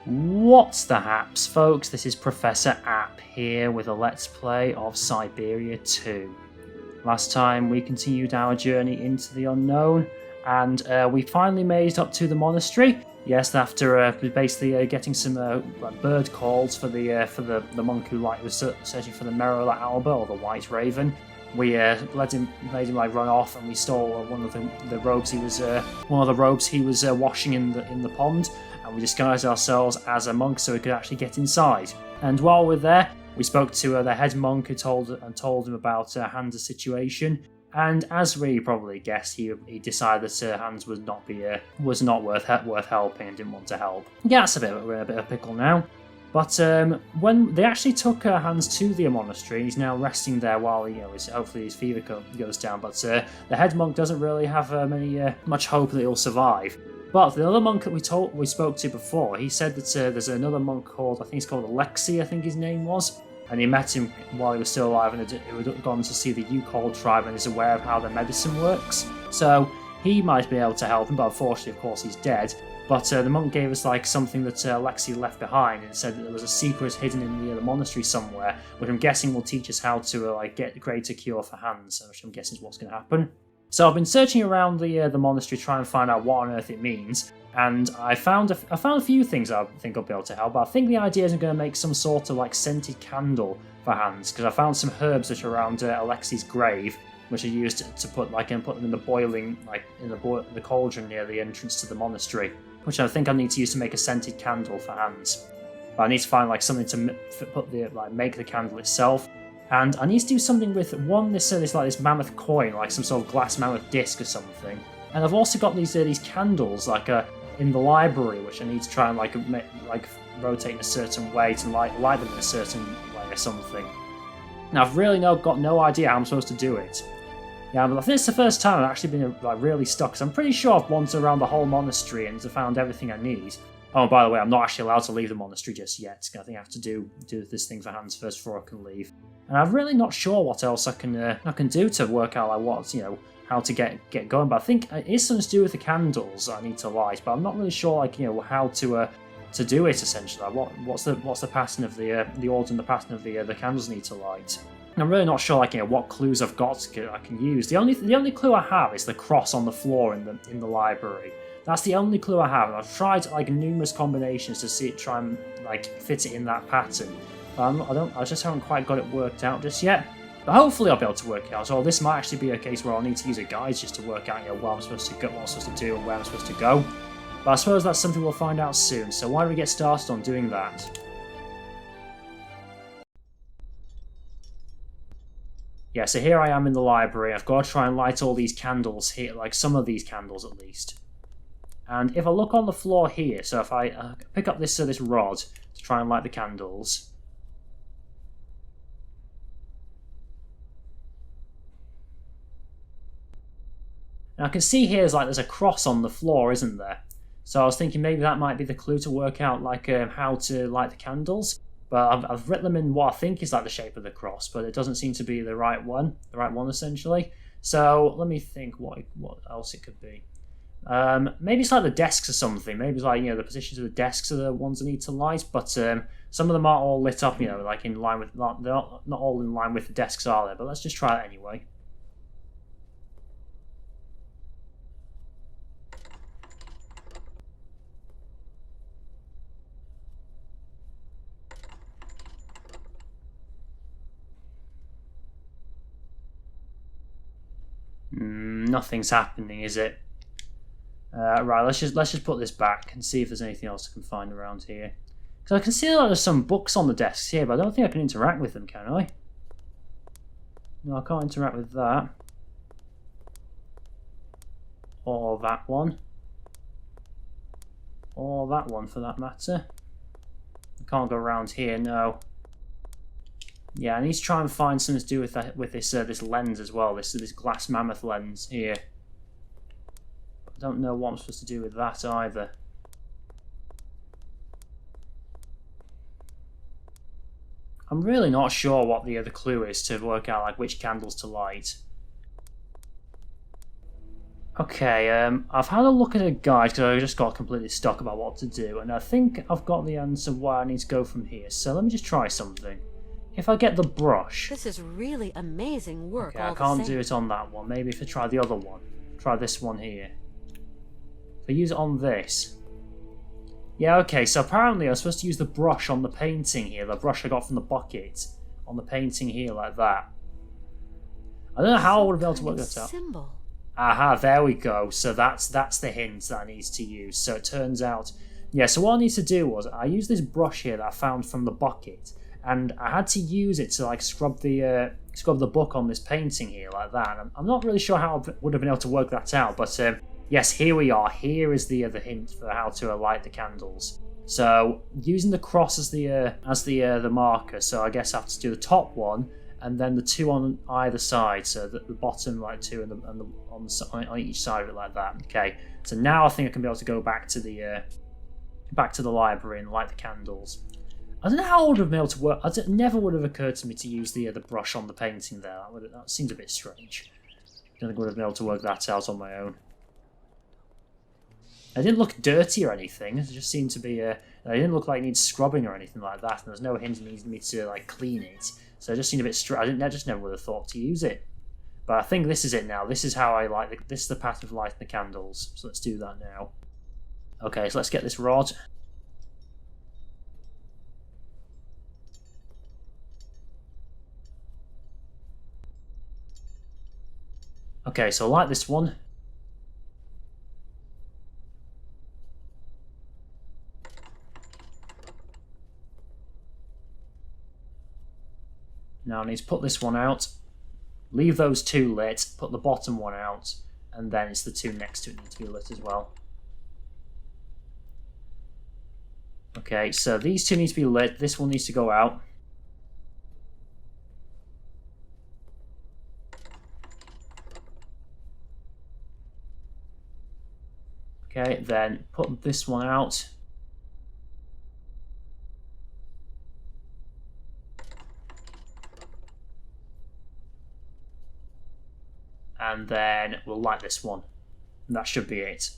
What's the haps, folks? This is Professor App here with a Let's Play of Syberia 2. Last time we continued our journey into the unknown, and we finally made it up to the monastery. Yes, after basically getting some bird calls for the monk who was searching for the Merola Alba or the White Raven. We made him run off, and we stole one of the robes he was washing in the pond. And we disguised ourselves as a monk so we could actually get inside. And while we're there, we spoke to the head monk who told him about Hans' situation. And as we probably guessed, he decided that Hans was not worth helping and didn't want to help. Yeah, that's we're in a bit of a pickle now. But when they actually took Hans to the monastery, he's now resting there while hopefully his fever goes down. But the head monk doesn't really have much hope that he'll survive. But the other monk that we spoke to before, he said that there's another monk called, I think he's called Alexei, I think his name was, and he met him while he was still alive, and he had gone to see the Youkols tribe and is aware of how their medicine works. So he might be able to help him, but unfortunately, of course, he's dead. But the monk gave us something that Alexei left behind, and said that there was a secret hidden in the monastery somewhere, which I'm guessing will teach us how to get a greater cure for Hans, which I'm guessing is what's going to happen. So I've been searching around the monastery trying to find out what on earth it means, and I found a few things I think I'll be able to help, but I think the idea is I'm going to make some sort of scented candle for Hans, because I found some herbs that are around Alexei's grave, which are used to put them in the boiling, in the cauldron near the entrance to the monastery, which I think I need to use to make a scented candle for Hans. But I need to find something to make the candle itself. And I need to do something with this mammoth coin, some sort of glass mammoth disc or something. And I've also got these candles in the library, which I need to try and rotate in a certain way to light them in a certain way or something. Now I've really got no idea how I'm supposed to do it. Yeah, but I think it's the first time I've actually been really stuck, because I'm pretty sure I've wandered around the whole monastery and found everything I need. Oh, by the way, I'm not actually allowed to leave the monastery just yet. I think I have to do this thing for Hans first before I can leave. And I'm really not sure what else I can do to work out how to get going. But I think it is something to do with the candles I need to light. But I'm not really sure how to do it essentially. What's the pattern of the order and the pattern of the candles I need to light. And I'm really not sure what clues I've got I can use. The only clue I have is the cross on the floor in the library. That's the only clue I have, and I've tried numerous combinations to try and fit it in that pattern. But I just haven't quite got it worked out just yet. But hopefully I'll be able to work it out. So this might actually be a case where I'll need to use a guide just to work out what I'm supposed to do, and where I'm supposed to go. But I suppose that's something we'll find out soon. So why don't we get started on doing that? Yeah, so here I am in the library. I've got to try and light all these candles here, some of these candles at least. And if I look on the floor here, so if I pick up this rod to try and light the candles. Now I can see here there's a cross on the floor, isn't there? So I was thinking maybe that might be the clue to work out how to light the candles. But I've written them in what I think is the shape of the cross, but it doesn't seem to be the right one essentially. So let me think what else it could be. Maybe it's the desks or something. Maybe it's the positions of the desks are the ones I need to light, but some of them aren't all lit up, in line with, they're not all in line with the desks, are they? But let's just try that anyway. Nothing's happening, is it? Right, let's just put this back and see if there's anything else I can find around here. Because I can see there's some books on the desks here, but I don't think I can interact with them, can I? No, I can't interact with that. Or that one. Or that one, for that matter. I can't go around here, no. Yeah, I need to try and find something to do with this lens as well, this glass mammoth lens here. I don't know what I'm supposed to do with that either. I'm really not sure what the other clue is to work out which candles to light. Okay, I've had a look at a guide because I just got completely stuck about what to do, and I think I've got the answer where I need to go from here. So let me just try something. If I get the brush... This is really amazing work. Okay, I can't do it on that one. Maybe if I try the other one. Try this one here. If I use it on this... Yeah, okay, so apparently I was supposed to use the brush on the painting here, the brush I got from the bucket, on the painting here like that. I don't know how I would have been able to work that out. Symbol. Aha, there we go. So that's the hint that I need to use. So it turns out... Yeah, so what I need to do was, I used this brush here that I found from the bucket, and I had to use it to like scrub the book on this painting here like that. And I'm not really sure how I would have been able to work that out, but yes, here we are. Here is the hint for how to light the candles. So using the cross as the marker. So I guess I have to do the top one, and then the two on either side. So the bottom like two, and on each side of it like that. Okay. So now I think I can be able to go back to the library and light the candles. I don't know how I would have been able to work. It never would have occurred to me to use the brush on the painting there. That seems a bit strange. I don't think I would have been able to work that out on my own. It didn't look dirty or anything. It just seemed to be it didn't look like it needs scrubbing or anything like that. And there's no hint it needs me to like clean it. So it just seemed a bit strange. I just never would have thought to use it. But I think this is it now. This is how I light this is the path of lighting the candles. So let's do that now. Okay, so let's get this rod. Okay, so light this one. Now I need to put this one out. Leave those two lit, put the bottom one out, and then it's the two next to it need to be lit as well. Okay, so these two need to be lit, this one needs to go out. Okay, then put this one out. And then we'll light this one. And that should be it.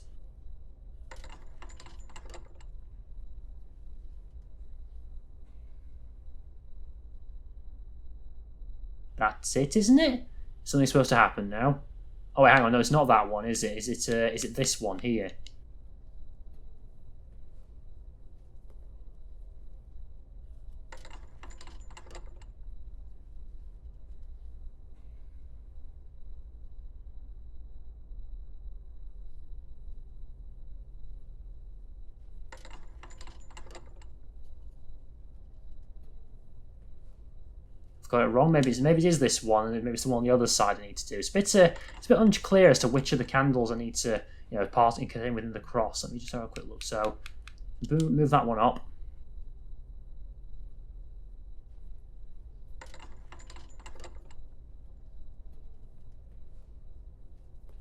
That's it, isn't it? Something's supposed to happen now. Oh wait, hang on, no, it's not that one, is it? Is it this one here? Got it wrong. Maybe it is this one, and maybe it's the one on the other side I need to do. It's a bit unclear as to which of the candles I need to, part and contain within the cross. Let me just have a quick look. So, move that one up.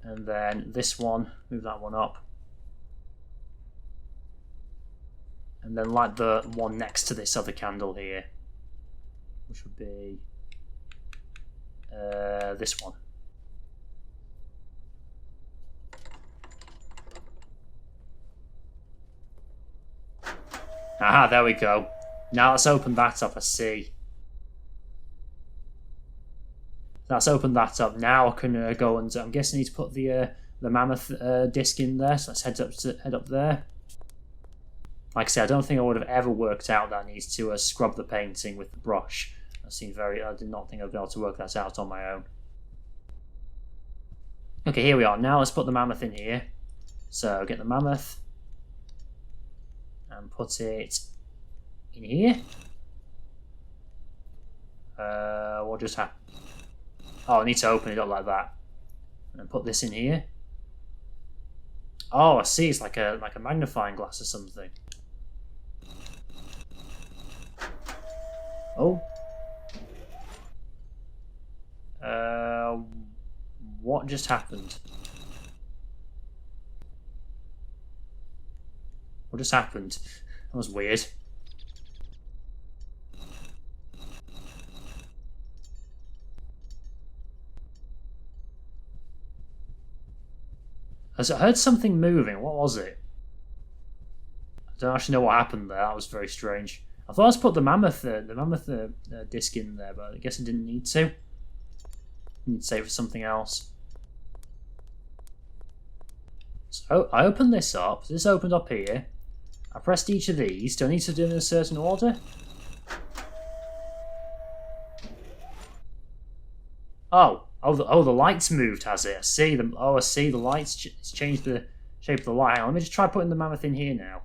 And then this one, move that one up. And then light the one next to this other candle here, which would be this one. Aha, there we go. Now let's open that up, I see. Let's open that up. Now I can go and I'm guessing I need to put the mammoth disc in there, so let's head up there. Like I said, I don't think I would have ever worked out that I need to scrub the painting with the brush. I did not think I'd be able to work that out on my own. Okay, here we are. Now let's put the mammoth in here. So get the mammoth and put it in here. What just happened? Oh, I need to open it up like that. And then put this in here. Oh, I see. It's like a magnifying glass or something. Oh. What just happened? What just happened? That was weird. I heard something moving. What was it? I don't actually know what happened there. That was very strange. I thought I was put the mammoth disc in there, but I guess I didn't need to. I need to save for something else. So I opened this up. This opened up here. I pressed each of these. Do I need to do them in a certain order? Oh, the lights moved, has it? I see them. Oh, I see the lights. It's changed the shape of the light. Hang on, let me just try putting the mammoth in here now.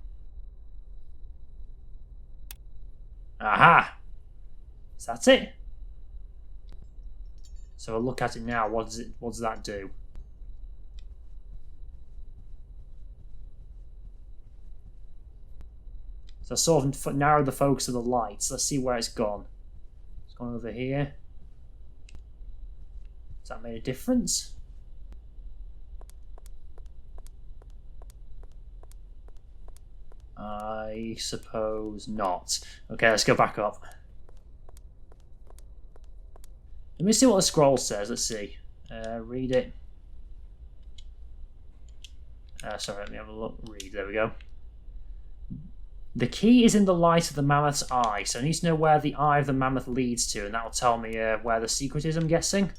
Aha! Is that it? So I'll look at it now. What does that do? So I sort of narrowed the focus of the lights. Let's see where it's gone. It's gone over here. Has that made a difference? I suppose not. Okay, let's go back up. Let me see what the scroll says. Let's see. Read it. Sorry, let me have a look. Read. There we go. The key is in the light of the mammoth's eye, so I need to know where the eye of the mammoth leads to, and that will tell me where the secret is, I'm guessing.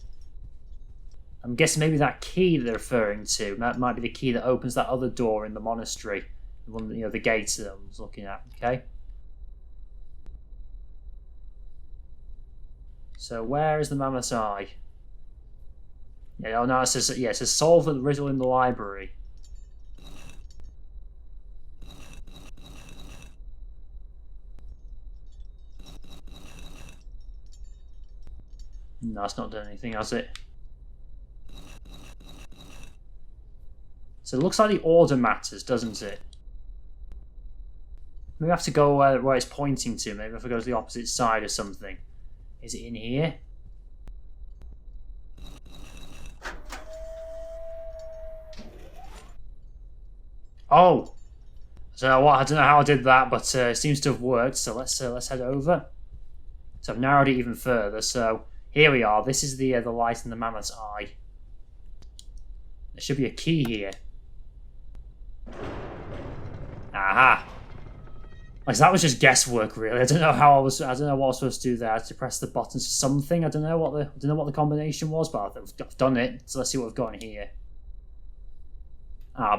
I'm guessing maybe that key they're referring to, that might be the key that opens that other door in the monastery. The one, the gates that I was looking at, okay? So where is the mammoth's eye? Yeah, oh no, it says solve the riddle in the library. No, it's not done anything, has it? So it looks like the order matters, doesn't it? Maybe I have to go where it's pointing to. Maybe if I go to the opposite side or something. Is it in here? Oh! I don't know how I did that, but it seems to have worked. So let's head over. So I've narrowed it even further. So here we are. This is the light in the mammoth's eye. There should be a key here. Aha! Like, that was just guesswork, really. I don't know what I was supposed to do there. I had to press the buttons for something. I don't know what the combination was, but I've done it. So let's see what we've got in here.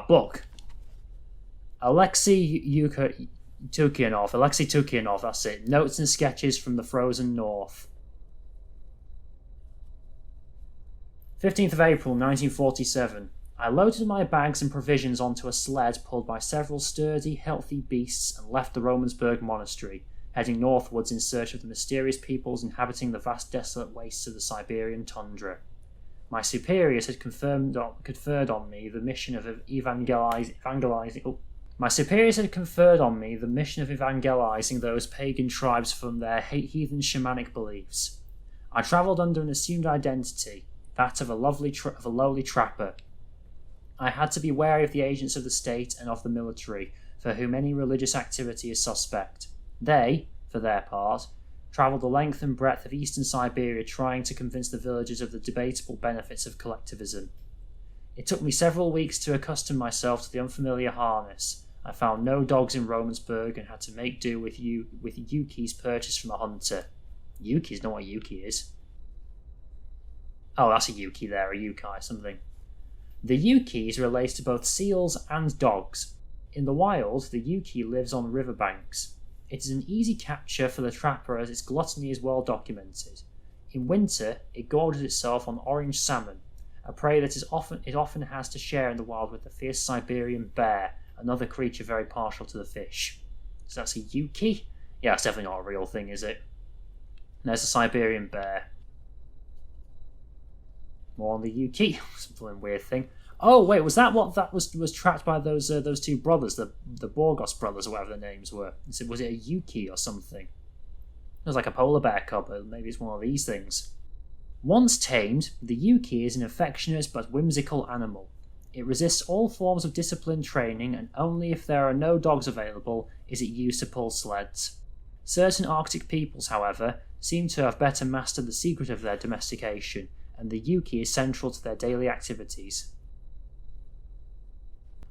Book. Alexei Toukianov, that's it. Notes and sketches from the frozen north. 15th of April, 1947. I loaded my bags and provisions onto a sled pulled by several sturdy, healthy beasts and left the Romansburg monastery, heading northwards in search of the mysterious peoples inhabiting the vast desolate wastes of the Siberian tundra. My superiors had conferred on me the mission of evangelizing those pagan tribes from their heathen shamanic beliefs. I travelled under an assumed identity, that of a lowly trapper. I had to be wary of the agents of the state and of the military, for whom any religious activity is suspect. They, for their part, travelled the length and breadth of eastern Siberia trying to convince the villagers of the debatable benefits of collectivism. It took me several weeks to accustom myself to the unfamiliar harness. I found no dogs in Romansburg and had to make do with Youki's purchased from a hunter. Yuki's not what Yuki is. Oh, that's a Yuki there, a Yukai, something. The Yuki is related to both seals and dogs. In the wild, the Yuki lives on riverbanks. It is an easy capture for the trapper as its gluttony is well documented. In winter, it gorges itself on orange salmon, a prey that it often has to share in the wild with the fierce Siberian bear, another creature very partial to the fish. So that's a Yuki? Yeah, it's definitely not a real thing, is it? And there's a Siberian bear. More on the Yuki. Some weird thing. Oh wait, was that what that was trapped by those two brothers, the Borgos brothers or whatever their names were? Was it a Yuki or something? It was like a polar bear cub, but maybe it's one of these things. Once tamed, the Yuki is an affectionate but whimsical animal. It resists all forms of disciplined training, and only if there are no dogs available is it used to pull sleds. Certain Arctic peoples, however, seem to have better mastered the secret of their domestication, and the Yuki is central to their daily activities.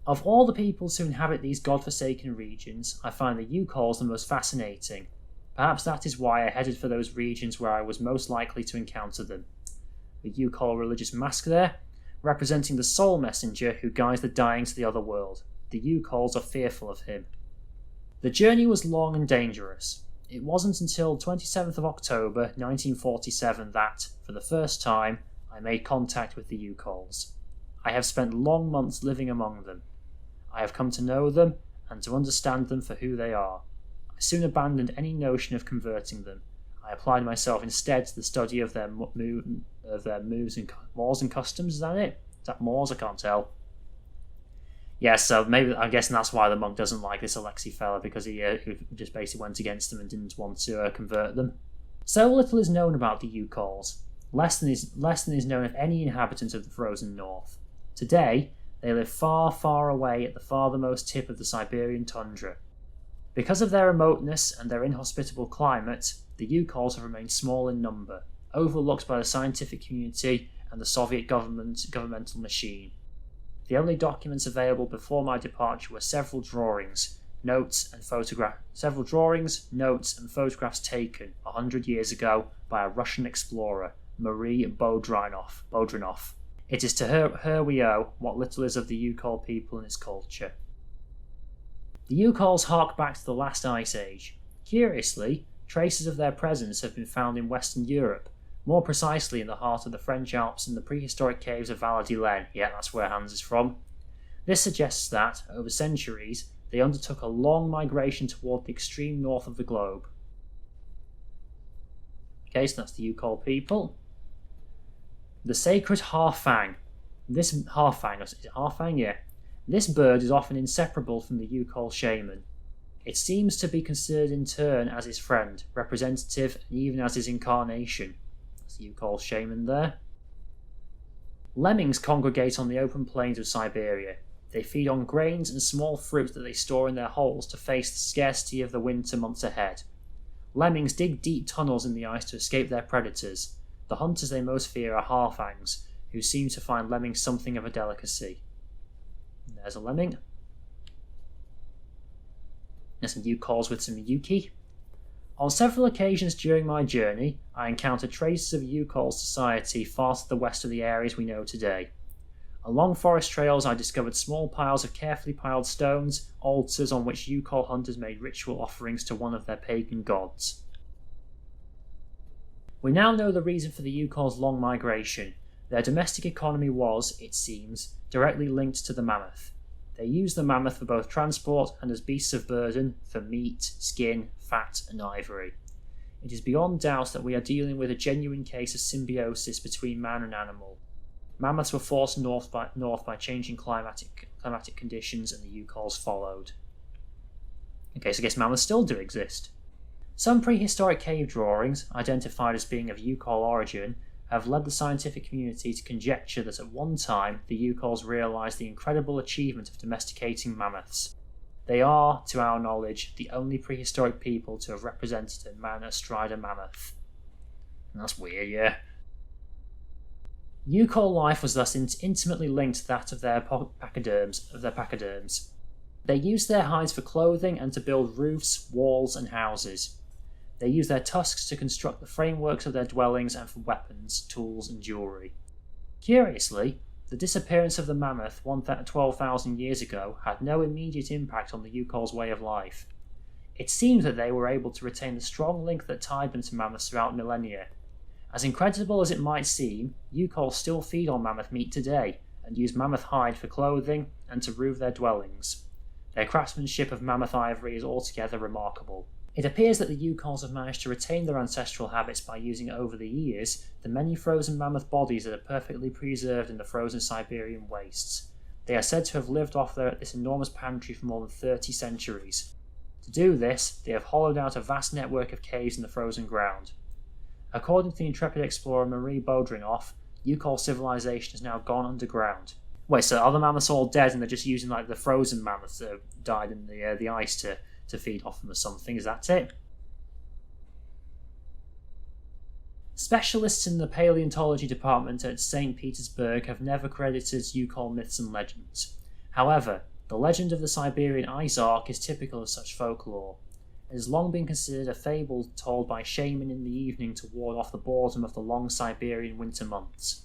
Of all the peoples who inhabit these godforsaken regions, I find the Youkols the most fascinating. Perhaps that is why I headed for those regions where I was most likely to encounter them. The Youkol religious mask there, representing the soul messenger who guides the dying to the other world. The Youkols are fearful of him. The journey was long and dangerous. It wasn't until 27th of October 1947 that, for the first time, I made contact with the Youkols. I have spent long months living among them. I have come to know them and to understand them for who they are. I soon abandoned any notion of converting them. I applied myself instead to the study of their moves and mores and customs. Is that it? Is that mores? I can't tell. Yeah, so maybe I'm guessing that's why the monk doesn't like this Alexei fella, because he just basically went against them and didn't want to convert them. So little is known about the Youkols. Less than is known of any inhabitant of the frozen north. Today, they live far, far away at the farthermost tip of the Siberian tundra. Because of their remoteness and their inhospitable climate, the Youkols have remained small in number, overlooked by the scientific community and the Soviet governmental machine. The only documents available before my departure were several drawings, notes, and photographs taken 100 years ago by a Russian explorer, Marie Bodrinov. It is to her we owe what little is of the Youkol people and its culture. The Youkols hark back to the last ice age. Curiously, traces of their presence have been found in Western Europe, more precisely in the heart of the French Alps and the prehistoric caves of Valladolid. Yeah, that's where Hans is from. This suggests that, over centuries, they undertook a long migration toward the extreme north of the globe. Okay, so that's the Youkol people. The sacred harfang. Is it harfang? Yeah. This bird is often inseparable from the Youkol shaman. It seems to be considered in turn as his friend, representative, and even as his incarnation. That's the Youkol shaman there. Lemmings congregate on the open plains of Syberia. They feed on grains and small fruit that they store in their holes to face the scarcity of the winter months ahead. Lemmings dig deep tunnels in the ice to escape their predators. The hunters they most fear are harfangs, who seem to find lemmings something of a delicacy. And there's a lemming. There's some Youkols with some Yuki. On several occasions during my journey, I encountered traces of Youkol society far to the west of the areas we know today. Along forest trails I discovered small piles of carefully piled stones, altars on which Youkol hunters made ritual offerings to one of their pagan gods. We now know the reason for the Youkol's long migration. Their domestic economy was, it seems, directly linked to the mammoth. They used the mammoth for both transport and as beasts of burden for meat, skin, fat, and ivory. It is beyond doubt that we are dealing with a genuine case of symbiosis between man and animal. Mammoths were forced north by changing climatic conditions, and the Youkols followed. Okay, so I guess mammoths still do exist. Some prehistoric cave drawings, identified as being of Youkol origin, have led the scientific community to conjecture that at one time the Youkols realised the incredible achievement of domesticating mammoths. They are, to our knowledge, the only prehistoric people to have represented a man astride a mammoth. And that's weird, yeah. Youkol life was thus intimately linked to that of their pachyderms. They used their hides for clothing and to build roofs, walls, and houses. They used their tusks to construct the frameworks of their dwellings and for weapons, tools, and jewellery. Curiously, the disappearance of the mammoth 12,000 years ago had no immediate impact on the Youkol's way of life. It seems that they were able to retain the strong link that tied them to mammoths throughout millennia. As incredible as it might seem, Youkols still feed on mammoth meat today, and use mammoth hide for clothing and to roof their dwellings. Their craftsmanship of mammoth ivory is altogether remarkable. It appears that the Youkols have managed to retain their ancestral habits by using over the years the many frozen mammoth bodies that are perfectly preserved in the frozen Siberian wastes. They are said to have lived off this enormous pantry for more than 30 centuries. To do this, they have hollowed out a vast network of caves in the frozen ground. According to the intrepid explorer Marie Bodrinov, Youkol civilization has now gone underground. Wait, so are the mammoths all dead and they're just using like the frozen mammoths that have died in the ice to feed off them or something? Is that it? Specialists in the paleontology department at St. Petersburg have never credited Youkol myths and legends. However, The legend of the Siberian Ice Ark is typical of such folklore. It has long been considered a fable told by shaman in the evening to ward off the boredom of the long Siberian winter months.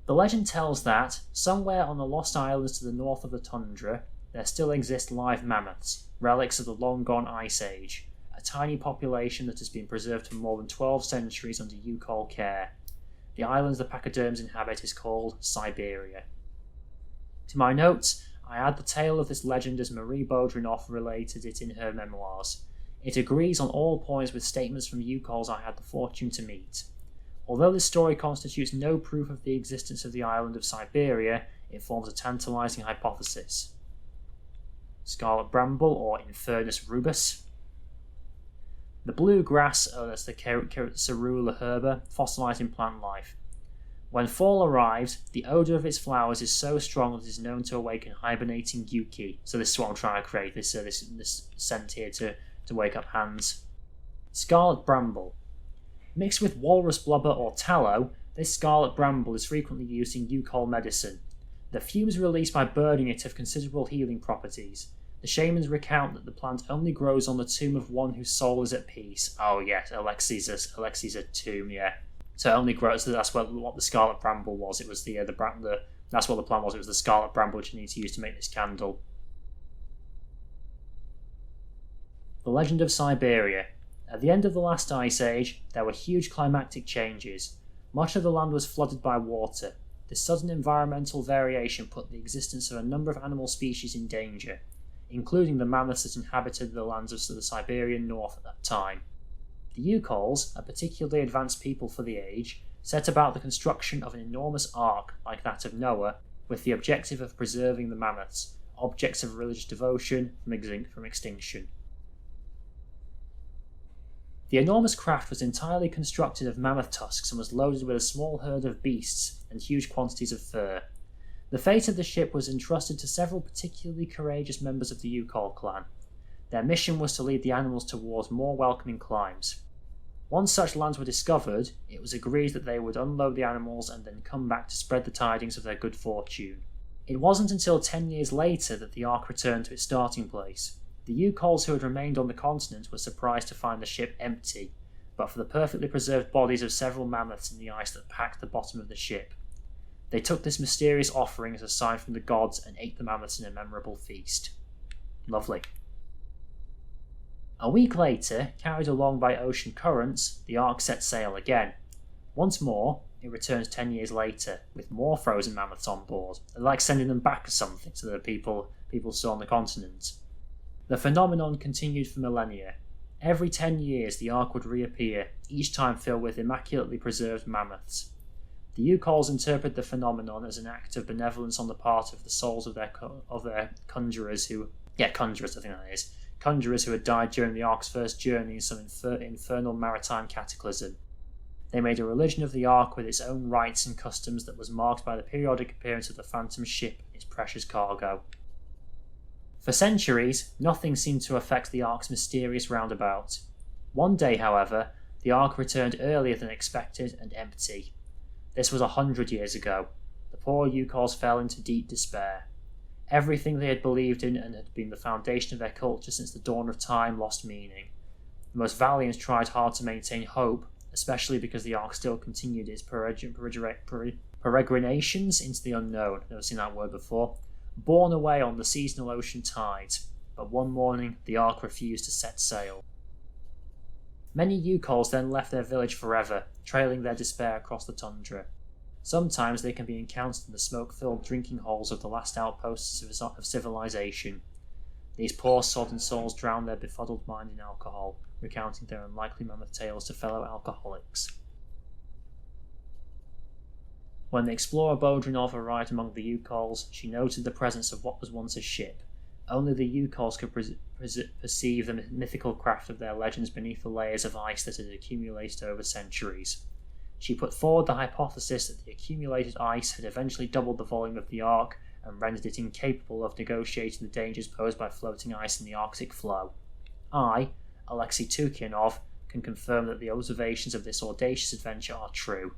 The legend tells that, somewhere on the lost islands to the north of the tundra, there still exist live mammoths, relics of the long-gone Ice Age, a tiny population that has been preserved for more than 12 centuries under Youkols care. The island the pachyderms inhabit is called Syberia. To my notes, I add the tale of this legend as Marie Baudrinoff related it in her memoirs. It agrees on all points with statements from Youkols I had the fortune to meet. Although this story constitutes no proof of the existence of the island of Syberia, it forms a tantalizing hypothesis. Scarlet bramble, or Infernus rubus. The blue grass, that's the Cerula herba, fossilized in plant life. When fall arrives, the odour of its flowers is so strong that it is known to awaken hibernating Yuki. So this is what I'm trying to create, this scent here to wake up hands. Scarlet bramble. Mixed with walrus blubber or tallow, this scarlet bramble is frequently used in Youkols medicine. The fumes released by burning it have considerable healing properties. The shamans recount that the plant only grows on the tomb of one whose soul is at peace. Oh yes, Alexei's a tomb, yeah. So it only grows. So that's what the scarlet bramble was. It was that's what the plant was. It was the scarlet bramble which you need to use to make this candle. The legend of Syberia. At the end of the last ice age, there were huge climactic changes. Much of the land was flooded by water. This sudden environmental variation put the existence of a number of animal species in danger, including the mammoths that inhabited the lands of the Siberian north at that time. The Youkols, a particularly advanced people for the age, set about the construction of an enormous ark like that of Noah, with the objective of preserving the mammoths, objects of religious devotion, from extinction. The enormous craft was entirely constructed of mammoth tusks and was loaded with a small herd of beasts and huge quantities of fur. The fate of the ship was entrusted to several particularly courageous members of the Youkols clan. Their mission was to lead the animals towards more welcoming climes. Once such lands were discovered, it was agreed that they would unload the animals and then come back to spread the tidings of their good fortune. It wasn't until 10 years later that the ark returned to its starting place. The Youkols who had remained on the continent were surprised to find the ship empty, but for the perfectly preserved bodies of several mammoths in the ice that packed the bottom of the ship. They took this mysterious offering as a sign from the gods and ate the mammoths in a memorable feast. Lovely. A week later, carried along by ocean currents, the ark set sail again. Once more, it returns 10 years later, with more frozen mammoths on board. They're like sending them back or something to the people saw on the continent. The phenomenon continued for millennia. Every 10 years the ark would reappear, each time filled with immaculately preserved mammoths. The Youkols interpret the phenomenon as an act of benevolence on the part of the souls of their conjurers who had died during the ark's first journey in some infernal maritime cataclysm. They made a religion of the ark with its own rites and customs that was marked by the periodic appearance of the phantom ship and its precious cargo. For centuries, nothing seemed to affect the ark's mysterious roundabout. One day, however, the ark returned earlier than expected and empty. This was 100 years ago. The poor Youkols fell into deep despair. Everything they had believed in and had been the foundation of their culture since the dawn of time lost meaning. The most valiant tried hard to maintain hope, especially because the ark still continued its peregrinations into the unknown. Never seen that word before. Borne away on the seasonal ocean tides, but one morning the ark refused to set sail. Many Youkols then left their village forever, trailing their despair across the tundra. Sometimes they can be encountered in the smoke-filled drinking holes of the last outposts of civilization. These poor sodden souls drown their befuddled mind in alcohol, recounting their unlikely mammoth tales to fellow alcoholics. When the explorer Baudrinoff arrived among the Youkols, she noted the presence of what was once a ship. Only the Youkols could perceive the mythical craft of their legends beneath the layers of ice that had accumulated over centuries. She put forward the hypothesis that the accumulated ice had eventually doubled the volume of the ark and rendered it incapable of negotiating the dangers posed by floating ice in the Arctic flow. I, Alexei Toukianov, can confirm that the observations of this audacious adventure are true.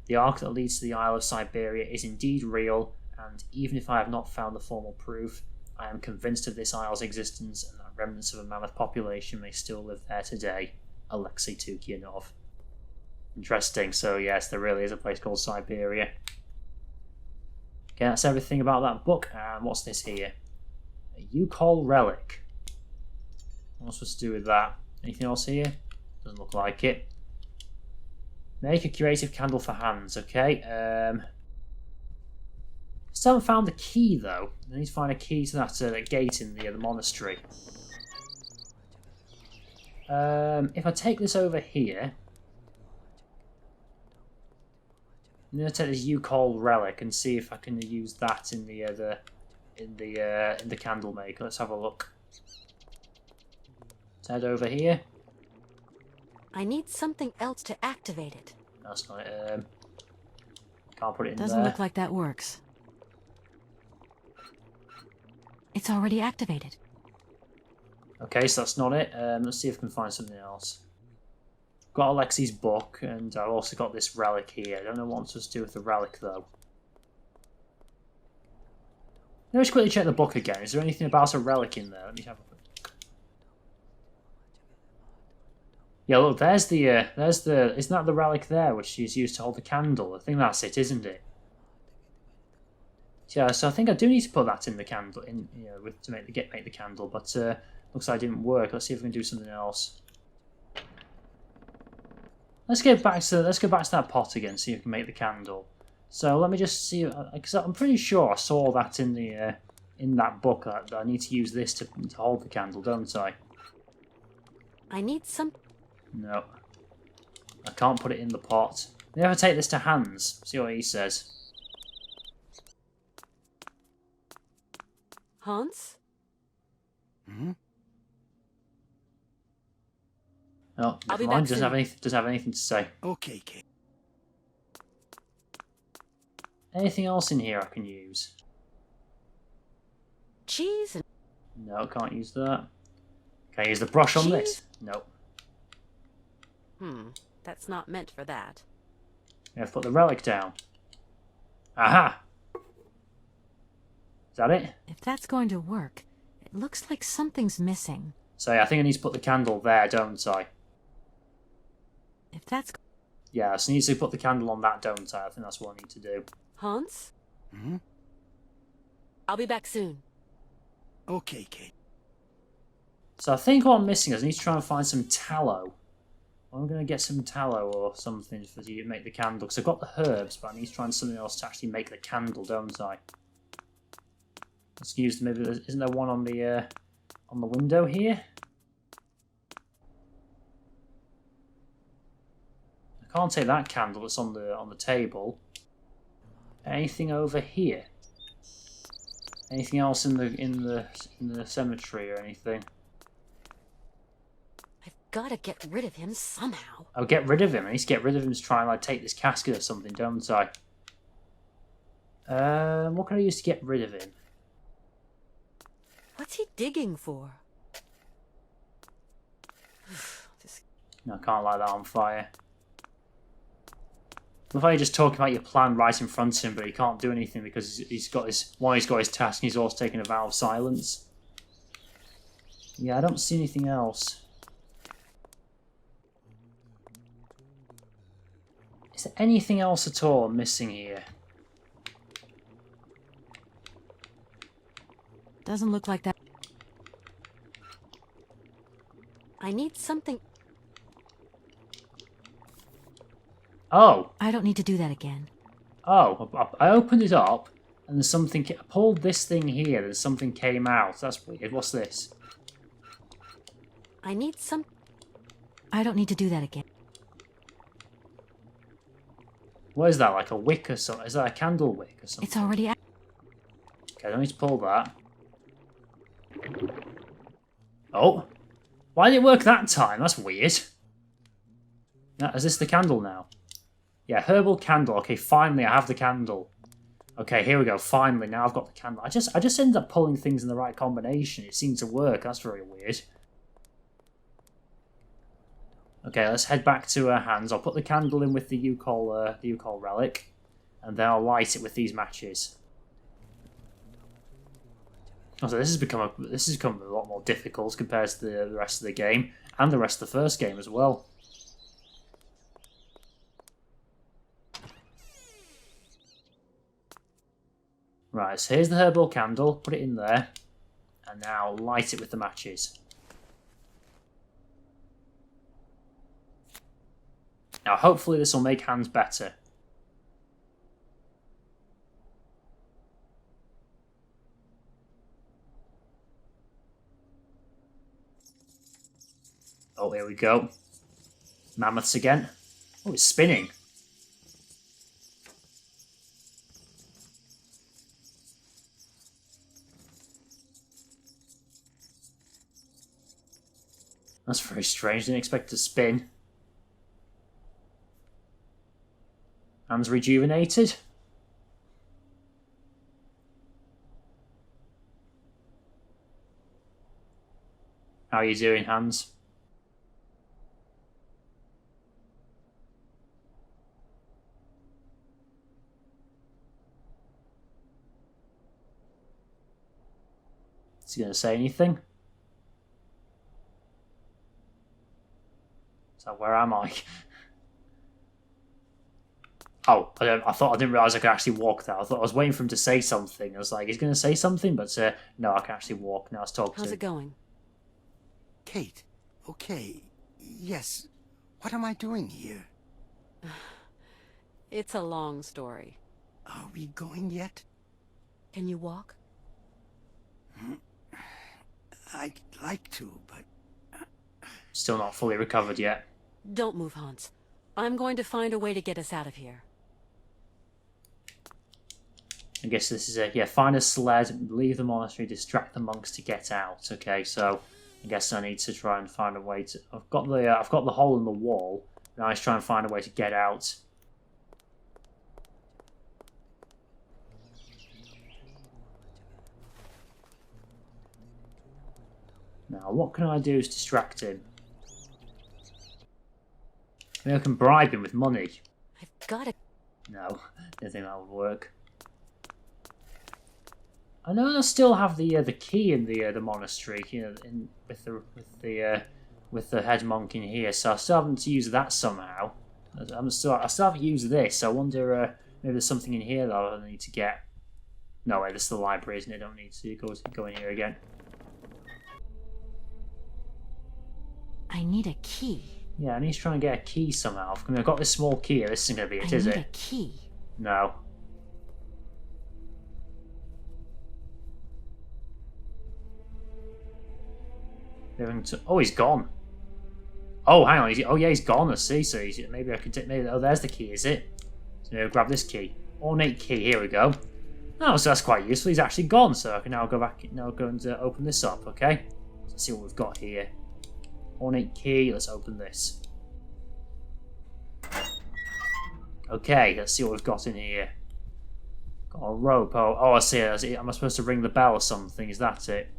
The ark that leads to the Isle of Syberia is indeed real, and even if I have not found the formal proof, I am convinced of this isle's existence and that remnants of a mammoth population may still live there today. Alexei Toukianov. Interesting. So yes, there really is a place called Syberia. Okay, that's everything about that book. And what's this here? A Youkol relic. What's supposed to do with that? Anything else here? Doesn't look like it. Make a curative candle for hands. Okay. Still haven't found the key though. I need to find a key to that gate in the monastery. If I take this over here, I'm going to take this Youkol relic and see if I can use that in the candle maker. Let's have a look. Let's head over here. I need something else to activate it. That's not it. Can't put it in there. Doesn't look like that works. It's already activated. Okay, so that's not it. Let's see if we can find something else. Got Alexei's book, and I've also got this relic here. I don't know what I'm supposed to do with the relic, though. Let me just quickly check the book again. Is there anything about a relic in there? Let me have a quick look. Yeah, look, there's the, isn't that the relic there, which is used to hold the candle? I think that's it, isn't it? Yeah, so I think I do need to put that in the candle, to make the candle, but looks like it didn't work. Let's see if we can do something else. Let's go back to that pot again. See if we can make the candle. So let me just see, because I'm pretty sure I saw that in the in that book that I need to use this to hold the candle, don't I? I need some. No, I can't put it in the pot. Maybe if I take this to Hans, see what he says. Hans? Hmm? Oh, I'll never be mind. back Doesn't have anything to say. Okay, Kate. Anything else in here I can use? Cheese and... No, can't use that. Can I use the brush on this? No. That's not meant for that. I have to put the relic down. Aha! Is that it? If that's going to work, it looks like something's missing. So yeah, I think I need to put the candle there, don't I? If that's... Yeah, so I need to put the candle on that, don't I? I think that's what I need to do. Hans? Hmm? I'll be back soon. Okay, Kate. So I think what I'm missing is I need to try and find some tallow. I'm going to get some tallow or something for you to make the candle. Because I've got the herbs, but I need to find something else to actually make the candle, don't I? Let's use, maybe, isn't there one on the window here? I can't take that candle that's on the table. Anything over here? Anything else in the cemetery or anything? I've got to get rid of him somehow. I'll get rid of him. I need to get rid of him to try and like take this casket or something, don't I? What can I use to get rid of him? What's he digging for? No, I can't light that on fire. What if you're just talking about your plan right in front of him, but he can't do anything because he's got his task and he's also taking a vow of silence? Yeah, I don't see anything else. Is there anything else at all missing here? Doesn't look like that. I need something... Oh! I don't need to do that again. Oh, I opened it up, and there's something... I pulled this thing here, and something came out. That's weird. What's this? I need some... I don't need to do that again. What is that, like a wick or something? Is that a candle wick or something? It's already... Okay, I don't need to pull that. Oh! Why did it work that time? That's weird. Now, is this the candle now? Yeah, herbal candle. Okay, finally I have the candle. Okay, here we go. Finally, now I've got the candle. I just ended up pulling things in the right combination. It seemed to work. That's very weird. Okay, let's head back to Hans. I'll put the candle in with the Youkol relic, and then I'll light it with these matches. Also, this has become a lot more difficult compared to the rest of the game and the rest of the first game as well. Right, so here's the herbal candle. Put it in there, and now light it with the matches. Now, hopefully, this will make Hans better. Oh, here we go. Mammoths again. Oh, it's spinning. That's very strange. Didn't expect it to spin. Hans rejuvenated. How are you doing, Hans? Is he going to say anything? So where am I? Oh, I didn't realise I could actually walk there. I thought I was waiting for him to say something. I was like, he's going to say something, but no, I can actually walk now. Let's talk to him. How's it going? Kate, okay. Yes. What am I doing here? It's a long story. Are we going yet? Can you walk? I'd like to, but... Still not fully recovered yet. Don't move, Hans. I'm going to find a way to get us out of here. I guess this is yeah, find a sled, leave the monastery, distract the monks to get out. Okay, so I guess I need to try and find a way to... I've got the hole in the wall. Now let's try and find a way to get out. Now, what can I do to distract him? Maybe I can bribe him with money. I've got to... No, don't think that would work. I know I still have the key in the monastery, you know, with the head monk in here. So I still haven't used that somehow. I still haven't used this. So I wonder maybe there's something in here that I need to get. No way, this is the library, isn't it? I don't need to go in here again. I need a key. Yeah, I need to try and get a key somehow. I mean, I've got this small key here. This isn't going to be it, is it? I need a key. No. Oh, he's gone. Oh, hang on. Oh, yeah, he's gone. I see. So maybe I can take. Maybe oh, there's the key. Is it? So maybe I'll grab this key. Ornate key. Here we go. Oh, so that's quite useful. He's actually gone. So I can now go back. Now go and open this up. Okay. Let's see what we've got here. Ornate key. Let's open this. Okay. Let's see what we've got in here. Got a rope. Oh, I see. Am I supposed to ring the bell or something? Is that it?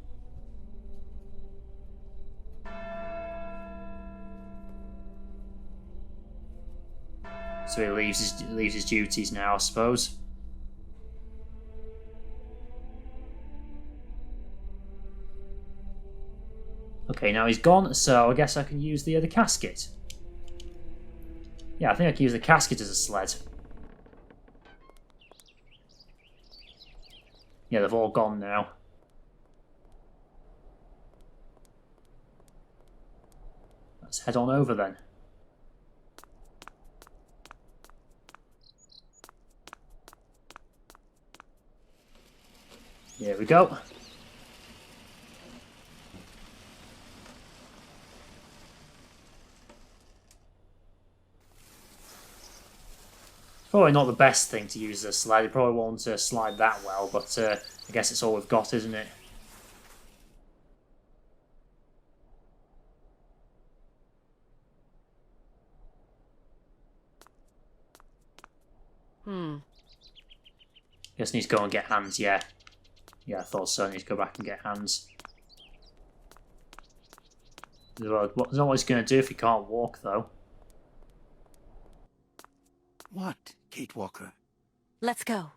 So he leaves his duties now, I suppose. Okay, now he's gone, so I guess I can use the casket. Yeah, I think I can use the casket as a sled. Yeah, they've all gone now. Let's head on over then. Here we go. Probably not the best thing to use as a sled. You probably won't slide that well, but I guess it's all we've got, isn't it? Guess I need to go and get Hans, yeah. Yeah, I thought so. I need to go back and get Hans. There's not what he's going to do if he can't walk, though. What, Kate Walker? Let's go.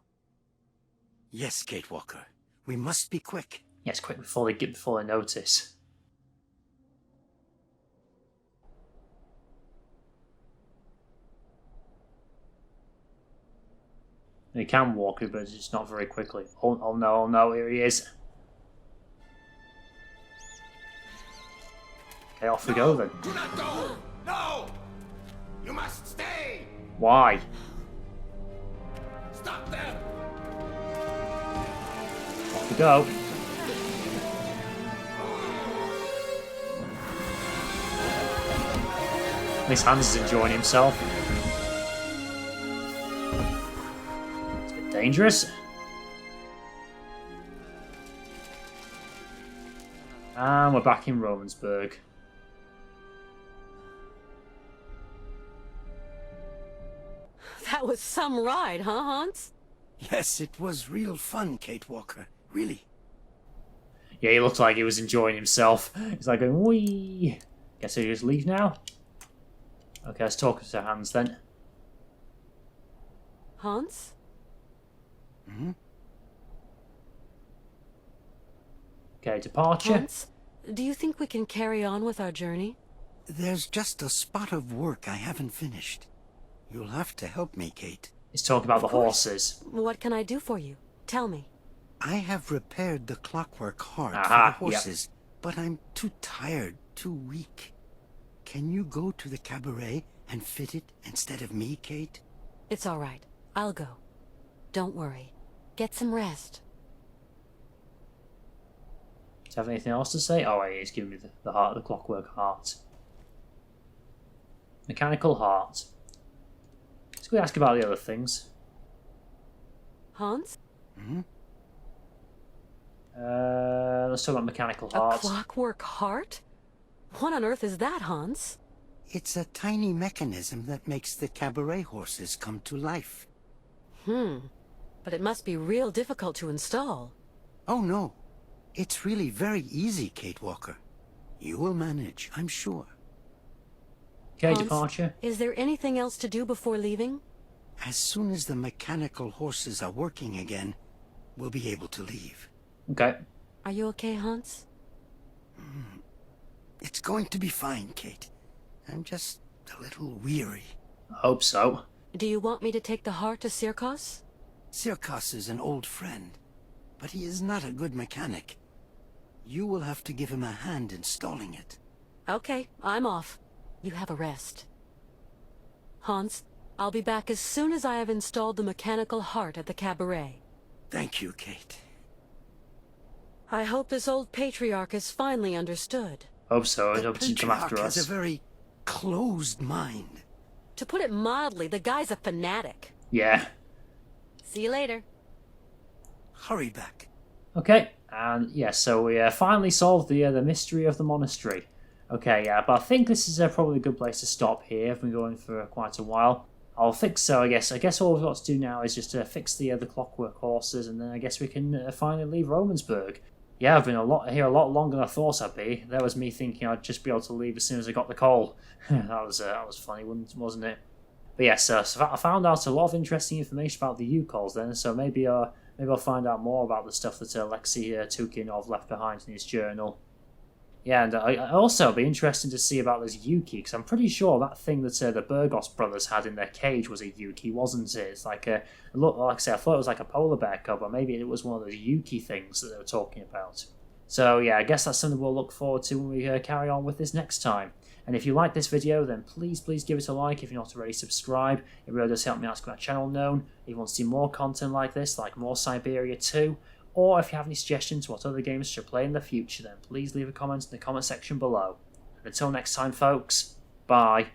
Yes, Kate Walker. We must be quick. Yes, quick before they notice. He can walk it, but it's just not very quickly. Oh no, here he is. Okay, off we go then. Do not go! No! You must stay! Why? Stop them! Off we go. At least Hans is enjoying himself. It's a bit dangerous. And we're back in Romansburg. That was some ride, huh, Hans? Yes, it was real fun, Kate Walker. Really. Yeah, he looked like he was enjoying himself. He's like going, wee. Guess he'll just leave now. Okay, let's talk to Hans then. Hans? Hmm? Okay, departure. Hans, do you think we can carry on with our journey? There's just a spot of work I haven't finished. You'll have to help me, Kate. He's talking about the Of course. horses. What can I do for you? Tell me. I have repaired the clockwork heart Aha, for the horses, but I'm too tired, too weak. Can you go to the cabaret and fit it instead of me, Kate? It's all right. I'll go. Don't worry. Get some rest. Do you have anything else to say? Oh, wait, he's giving me the heart, the clockwork heart. Mechanical heart. Let's go ask about the other things. Hans? Hmm? Let's talk about mechanical A heart. clockwork heart? What on earth is that, Hans? It's a tiny mechanism that makes the cabaret horses come to life. But it must be real difficult to install. Oh, no. It's really very easy, Kate Walker. You will manage, I'm sure. Okay, Hans, departure. Is there anything else to do before leaving? As soon as the mechanical horses are working again, we'll be able to leave. Okay. Are you okay, Hans? It's going to be fine, Kate. I'm just a little weary. I hope so. Do you want me to take the heart to Sirkos? Sirkos is an old friend, but he is not a good mechanic. You will have to give him a hand installing it. Okay, I'm off. You have a rest. Hans, I'll be back as soon as I have installed the mechanical heart at the cabaret. Thank you, Kate. I hope this old patriarch has finally understood. Hope so. I The hope he come after patriarch has us. a very closed mind. To put it mildly, the guy's a fanatic. Yeah. See you later. Hurry back. Okay, and yeah, so we finally solved the mystery of the monastery. Okay, yeah, but I think this is probably a good place to stop here. I've been going for quite a while. I'll fix so. I guess all we've got to do now is just fix the clockwork horses, and then I guess we can finally leave Romansburg. Yeah, I've been here a lot longer than I thought I'd be. That was me thinking I'd just be able to leave as soon as I got the coal. that was funny, wasn't it? But yes, so I found out a lot of interesting information about the Youkols then. So maybe I'll find out more about the stuff that Alexei Toukianov left behind in his journal. Yeah, and I also be interested to see about this Yuki, because I'm pretty sure that thing that the Burgos brothers had in their cage was a Yuki, wasn't it? It's like like I say, I thought it was like a polar bear cub, but maybe it was one of those Yuki things that they were talking about. So yeah, I guess that's something we'll look forward to when we carry on with this next time. And if you like this video, then please give it a like. If you're not already subscribed, it really does help me out to get my channel known. If you want to see more content like this, like more Syberia 2, or if you have any suggestions what other games should play in the future, then please leave a comment in the comment section below. And until next time, folks, bye.